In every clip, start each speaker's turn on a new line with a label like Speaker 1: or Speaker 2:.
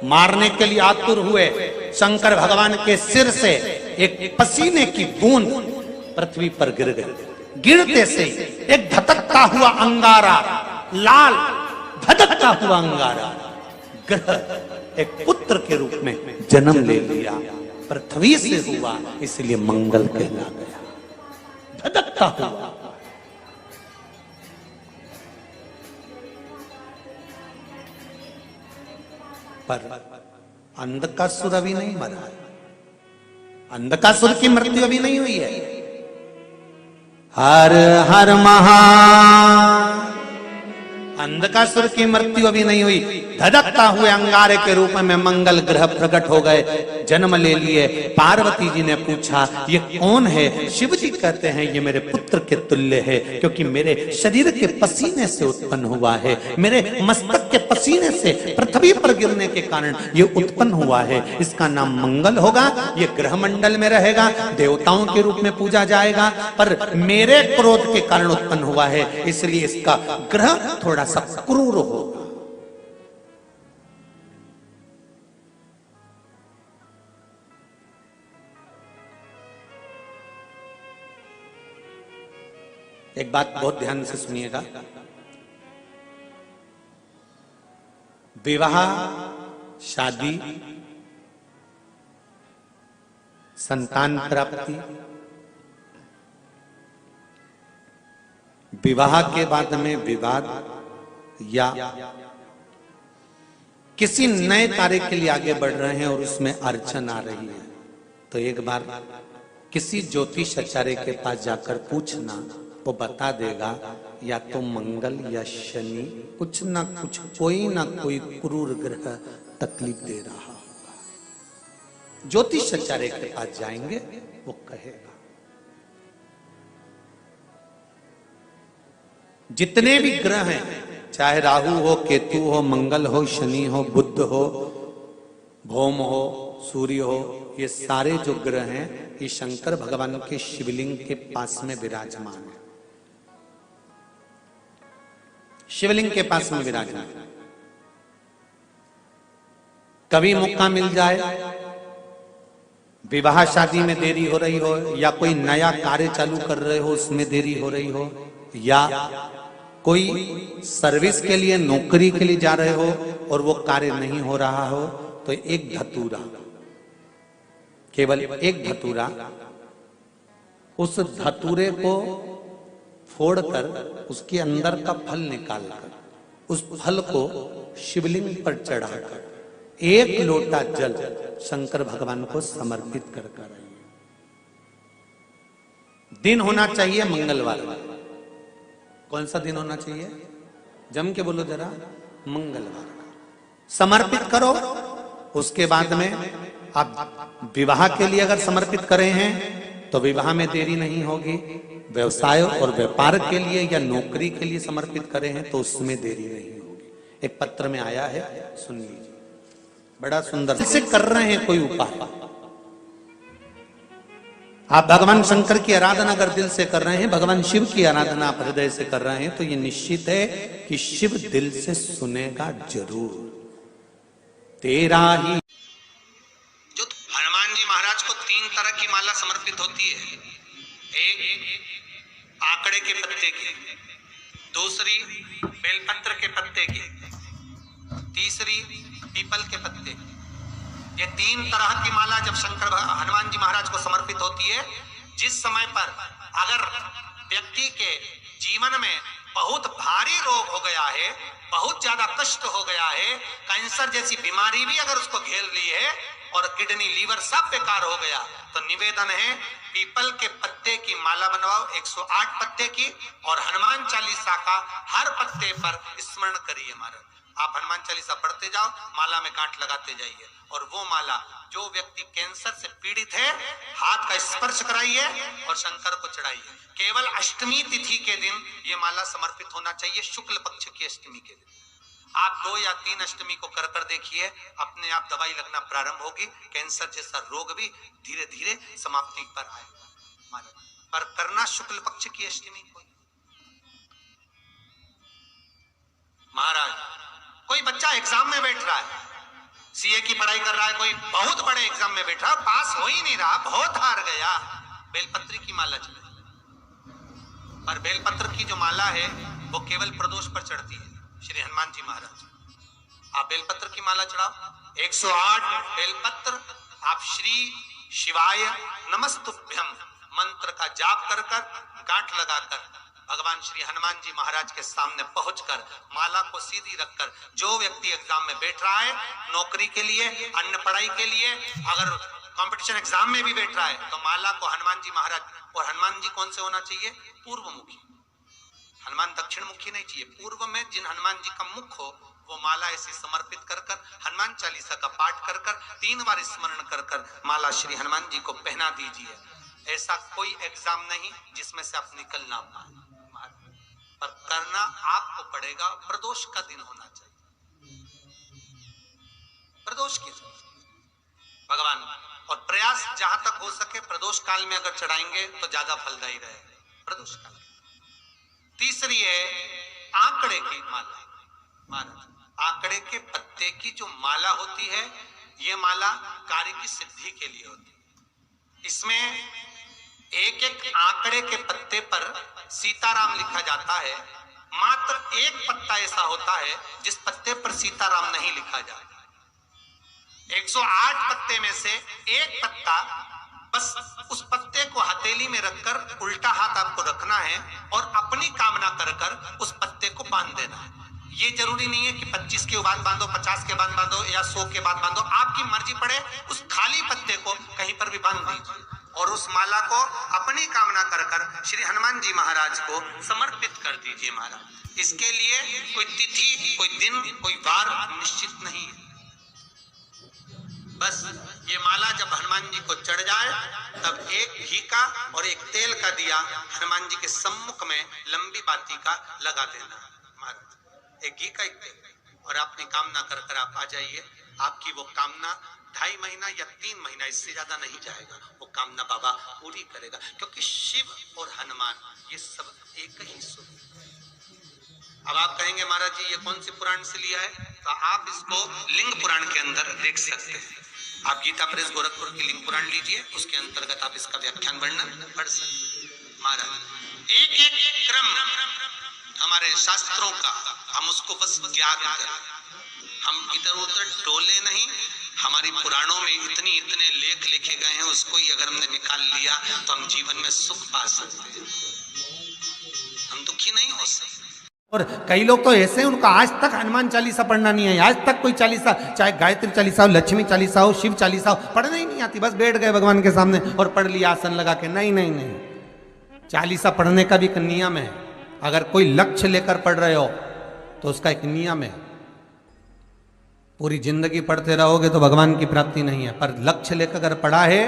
Speaker 1: मारने के लिए आतुर हुए। शंकर भगवान के सिर से एक पसीने की बूंद पृथ्वी पर गिर गई। गिरते से एक धधकता हुआ अंगारा, लाल धधकता हुआ अंगारा ग्रह एक पुत्र के रूप में जन्म ले लिया। पृथ्वी से हुआ, इसलिए मंगल कहला गया। धधकता हुआ। पर अंधकासुर अभी नहीं मरा है। अंधकासुर की मृत्यु अभी नहीं हुई है। हर हर महा अंधकासुर की मृत्यु अभी नहीं हुई। धधकता हुए अंगारे के रूप में मंगल ग्रह प्रकट हो गए, जन्म ले लिए। पार्वती जी ने पूछा ये कौन है? शिव जी कहते हैं ये मेरे पुत्र के तुल्य है, क्योंकि मेरे शरीर के पसीने से उत्पन्न हुआ है, मेरे मस्तक के पसीने से पृथ्वी पर गिरने के कारण ये उत्पन्न हुआ है। इसका नाम मंगल होगा। ये ग्रह मंडल में रहेगा, देवताओं के रूप में पूजा जाएगा, पर मेरे क्रोध के कारण उत्पन्न हुआ है, इसलिए इसका ग्रह थोड़ा सा क्रूर होगा। एक बात बहुत ध्यान से सुनिएगा। विवाह, शादी, संतान प्राप्ति, विवाह के बाद में विवाद या किसी नए कार्य के लिए आगे बढ़ रहे हैं और उसमें अड़चन आ रही है, तो एक बार किसी ज्योतिषाचार्य के पास जाकर पूछना, वो बता देगा या तो मंगल या शनि कुछ ना कुछ, कोई ना कोई क्रूर ग्रह तकलीफ दे रहा होगा। ज्योतिषाचार्य के पास जाएंगे, वो कहेगा। जितने भी ग्रह हैं, चाहे राहु हो, केतु हो, मंगल हो, शनि हो, बुध हो, भौम हो, सूर्य हो, ये सारे जो ग्रह हैं ये शंकर भगवान के शिवलिंग के पास में विराजमान है। शिवलिंग के पास में विराजमान। कभी मौका मिल जाए, विवाह शादी में देरी हो रही हो, या कोई नया कार्य चालू कर रहे हो उसमें देरी हो रही हो, या कोई सर्विस के लिए, नौकरी के लिए जा रहे हो और वो कार्य नहीं हो रहा हो, तो एक धतूरा, केवल एक धतूरा, उस धतूरे को फोड़कर उसके अंदर का फल निकालकर उस फल को शिवलिंग पर चढ़ाकर एक लोटा जल शंकर भगवान को समर्पित कर आइए। दिन होना चाहिए मंगलवार। कौन सा दिन होना चाहिए? जम के बोलो जरा, मंगलवार का समर्पित करो। उसके बाद में आप विवाह के लिए अगर समर्पित करे हैं तो विवाह में देरी नहीं होगी। व्यवसाय और व्यापार के लिए या नौकरी के लिए समर्पित करे हैं तो उसमें देरी नहीं होगी। एक पत्र में आया है, सुन लीजिए, बड़ा सुंदर से कर रहे हैं कोई उपाय। आप भगवान शंकर की आराधना अगर दिल से कर रहे हैं, भगवान शिव की आराधना आप हृदय से कर रहे हैं, तो ये निश्चित है कि शिव दिल से सुनेगा जरूर। तेरा ही
Speaker 2: जो हनुमान जी महाराज को 3 तरह की माला समर्पित होती है। एक आंकड़े के पत्ते की, दूसरी बेलपत्र के पत्ते की, तीसरी पीपल के पत्ते की। ये 3 तरह की माला जब शंकर हनुमान जी महाराज को समर्पित होती है, जिस समय पर अगर व्यक्ति के जीवन में बहुत भारी रोग हो गया है, बहुत ज्यादा कष्ट हो गया है, कैंसर जैसी बीमारी भी अगर उसको घेर ली है और किडनी, लीवर सब बेकार हो गया, तो निवेदन है पीपल के पत्ते की माला बनवाओ, 108 पत्ते की, और हनुमान चालीसा का हर पत्ते पर स्मरण करिए महाराज। आप हनुमान चालीसा पढ़ते जाओ, माला में गांठ लगाते जाइए, और वो माला जो व्यक्ति कैंसर से पीड़ित है, हाथ का स्पर्श कराइए और शंकर को चढ़ाइए। केवल अष्टमी तिथि के दिन ये माला समर्पित होना चाहिए, शुक्ल पक्ष की अष्टमी के दिन। आप 2 या 3 अष्टमी को कर कर देखिए, अपने आप दवाई लगना प्रारंभ होगी। कैंसर जैसा रोग भी धीरे धीरे समाप्ति पर आएगा। पर करना शुक्ल पक्ष की अष्टमी को। महाराज, कोई बच्चा एग्जाम में बैठ रहा है, सीए की पढ़ाई कर रहा है, कोई बहुत बड़े एग्जाम में बैठा, पास हो ही नहीं रहा, बहुत हार गया, बेलपत्री की माला चढ़ाई। और बेलपत्र की जो माला है वो केवल प्रदोष पर चढ़ती है। श्री हनुमान जी महाराज, आप बेलपत्र की माला चढ़ाओ, 108 बेलपत्र आप श्री शिवाय नमस्तुभ्यम मंत्र का जाप कर कर गांठ लगाकर भगवान श्री हनुमान जी महाराज के सामने पहुंचकर माला को सीधी रखकर, जो व्यक्ति एग्जाम में बैठ रहा है, नौकरी के लिए, अन्य पढ़ाई के लिए, अगर कंपटीशन एग्जाम में भी बैठ रहा है, तो माला को हनुमान जी महाराज, और हनुमान जी कौन से होना चाहिए? पूर्वमुखी। हनुमान दक्षिण मुखी नहीं चाहिए, पूर्व में जिन हनुमान जी का मुख हो वो माला ऐसी समर्पित कर कर हनुमान चालीसा का पाठ कर कर 3 बार स्मरण कर कर माला श्री हनुमान जी को पहना दीजिए। ऐसा कोई एग्जाम नहीं जिसमें से आप निकल ना पाए, पर करना आपको पड़ेगा। प्रदोष का दिन होना चाहिए, प्रदोष के भगवान, और प्रयास जहां तक हो सके प्रदोष काल में अगर चढ़ाएंगे तो ज्यादा फलदायी रहेगा प्रदोष काल। तीसरी है आंकड़े की माला। महाराज, आंकड़े के पत्ते की जो माला होती है, ये माला कार्य की सिद्धि के लिए होती है। इसमें एक एक आंकड़े के पत्ते पर सीताराम लिखा जाता है। मात्र एक पत्ता ऐसा होता है जिस पत्ते पर सीताराम नहीं लिखा जाता। 108 पत्ते में से एक पत्ता, बस उस पत्ते को हथेली में रखकर उल्टा हाथ आपको रखना है और अपनी कामना कर कर उस पत्ते को बांध देना है। ये जरूरी नहीं है कि 25 के बाद बांधो, 50 के बाद बांधो या 100 के बाद बांधो, आपकी मर्जी पड़े। उस खाली पत्ते को कहीं पर भी बांध दीजिए और उस माला को अपनी कामना कर कर श्री हनुमान जी महाराज को समर्पित कर दीजिए। महाराज, इसके लिए कोई तिथि, कोई दिन, कोई वार निश्चित नहीं है। बस ये माला जब हनुमान जी को चढ़ जाए तब एक घी का और एक तेल का दिया हनुमान जी के सम्मुख में लंबी बाती का लगा देना। महाराज, एक घी का, एक तेल, और अपनी कामना कर कर आप आ जाइए। आपकी वो कामना 2.5 महीना या 3 महीना, इससे ज्यादा नहीं जाएगा, वो कामना बाबा पूरी करेगा। क्योंकि शिव और हनुमान ये सब एक ही स्वरूप। अब आप कहेंगे महाराज जी ये कौन से पुराण से लिया है, तो आप इसको लिंग पुराण के अंदर देख सकते हैं। आप गीता प्रेस गोरखपुर की लिंग पुराण लीजिए, उसके अंतर्गत आप इसका व्याख्यान वर्णन पढ़ सकते। महाराज, एक एक क्रम हमारे शास्त्रों का हम उसको बस ज्ञान करें, हम इधर उधर डोले नहीं। हमारी पुराणों में इतने लेख लिखे गए हैं, उसको ही अगर हमने निकाल लिया तो हम जीवन में सुख पा सकते हैं, हम दुखी नहीं हो सकते।
Speaker 1: और कई लोग तो ऐसे हैं, उनका आज तक हनुमान चालीसा पढ़ना नहीं है, आज तक कोई चालीसा, चाहे गायत्री चालीसा हो, लक्ष्मी चालीसा हो, शिव चालीसा हो, पढ़ना ही नहीं आती। बस बैठ गए भगवान के सामने और पढ़ लिया आसन लगा के। नहीं नहीं नहीं, चालीसा पढ़ने का भी एक नियम है। अगर कोई लक्ष्य लेकर पढ़ रहे हो तो उसका एक नियम है। पूरी जिंदगी पढ़ते रहोगे तो भगवान की प्राप्ति नहीं है, पर लक्ष्य लेकर अगर पढ़ा है,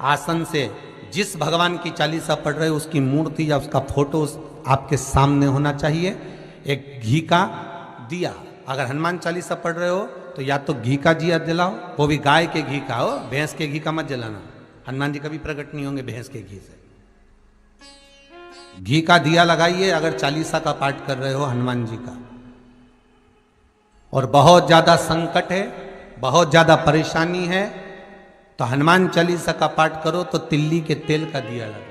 Speaker 1: आसन से जिस भगवान की चालीसा पढ़ रहे हो उसकी मूर्ति या उसका फोटो आपके सामने होना चाहिए। एक घी का दिया, अगर हनुमान चालीसा पढ़ रहे हो तो या तो घी का दिया जलाओ, वो भी गाय के घी का हो, भैंस के घी का मत जलाना। हनुमान जी कभी प्रकट नहीं होंगे भैंस के घी से। घी का दिया लगाइए अगर चालीसा का पाठ कर रहे हो हनुमान जी का। और बहुत ज्यादा संकट है, बहुत ज्यादा परेशानी है, तो हनुमान चालीसा का पाठ करो तो तिल्ली के तेल का दिया लगाओ,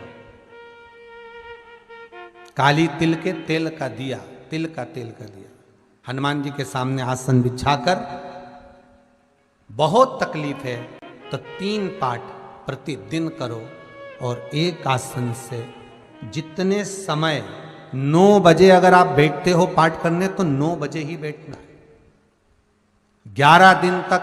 Speaker 1: काली तिल के तेल का दिया, तिल का तेल का दिया हनुमान जी के सामने आसन बिछाकर। बहुत तकलीफ है तो 3 पाठ प्रतिदिन करो, और एक आसन से जितने समय 9 बजे अगर आप बैठते हो पाठ करने तो 9 बजे ही बैठना है। 11 दिन तक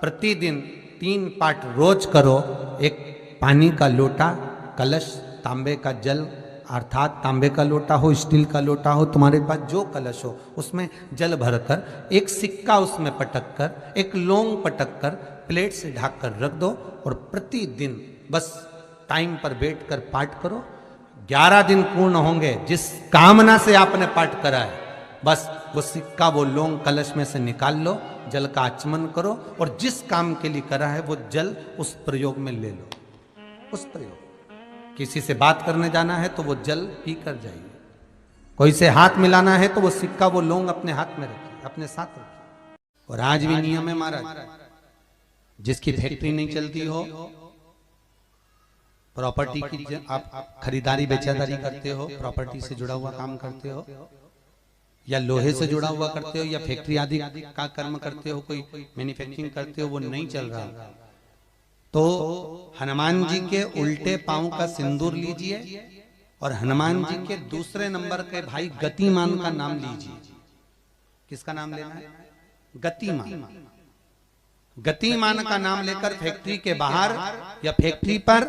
Speaker 1: प्रतिदिन 3 पाठ रोज करो। एक पानी का लोटा, कलश, तांबे का जल, अर्थात तांबे का लोटा हो, स्टील का लोटा हो, तुम्हारे पास जो कलश हो उसमें जल भरकर, एक सिक्का उसमें पटक कर, एक लौंग पटक कर प्लेट से ढक कर रख दो, और प्रतिदिन बस टाइम पर बैठकर पाठ करो। 11 दिन पूर्ण होंगे, जिस कामना से आपने पाठ करा है बस वो सिक्का, वो लौंग कलश में से निकाल लो, जल का आचमन करो, और जिस काम के लिए करा है वो जल उस प्रयोग में ले लो। उस प्रयोग, किसी से बात करने जाना है तो वो जल पी कर जाइए, कोई से हाथ मिलाना है तो वो सिक्का, वो लौंग अपने हाथ में रखिए, अपने साथ रखिए। और आज भी नियम है महाराज, जिसकी फैक्ट्री नहीं चलती हो, प्रॉपर्टी की आप खरीदारी बेचादारी करते हो, प्रॉपर्टी से जुड़ा हुआ काम करते हो, या लोहे से जुड़ा हुआ करते हो, या फैक्ट्री आदि का कर्म करते हो, कोई मैन्युफैक्चरिंग करते हो, वो नहीं चल रहा, तो हनुमान जी के उल्टे पांव का सिंदूर लीजिए और हनुमान जी के दूसरे नंबर के भाई गतिमान का नाम लीजिए। किसका नाम लेना है? गतिमान। गतिमान का नाम लेकर फैक्ट्री के बाहर या फैक्ट्री पर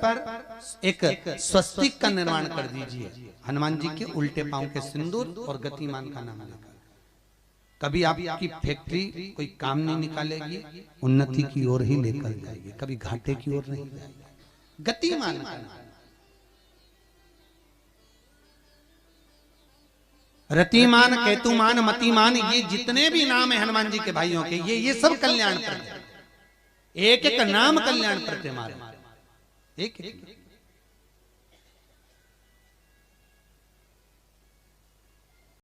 Speaker 1: एक स्वस्तिक का निर्माण कर दीजिए, हनुमान जी के उल्टे पांव के सिंदूर और गतिमान का नाम लेकर। कभी आपकी फैक्ट्री कोई काम नहीं निकालेगी, उन्नति की ओर ही लेकर जाएगी, कभी घाटे की ओर नहीं जाएगी। गतिमान का नाम, रतिमान, केतुमान, मतिमान, ये जितने भी नाम है हनुमान जी के भाइयों के, ये सब कल्याण प्रद, एक एक नाम कल्याण प्रद, एक एक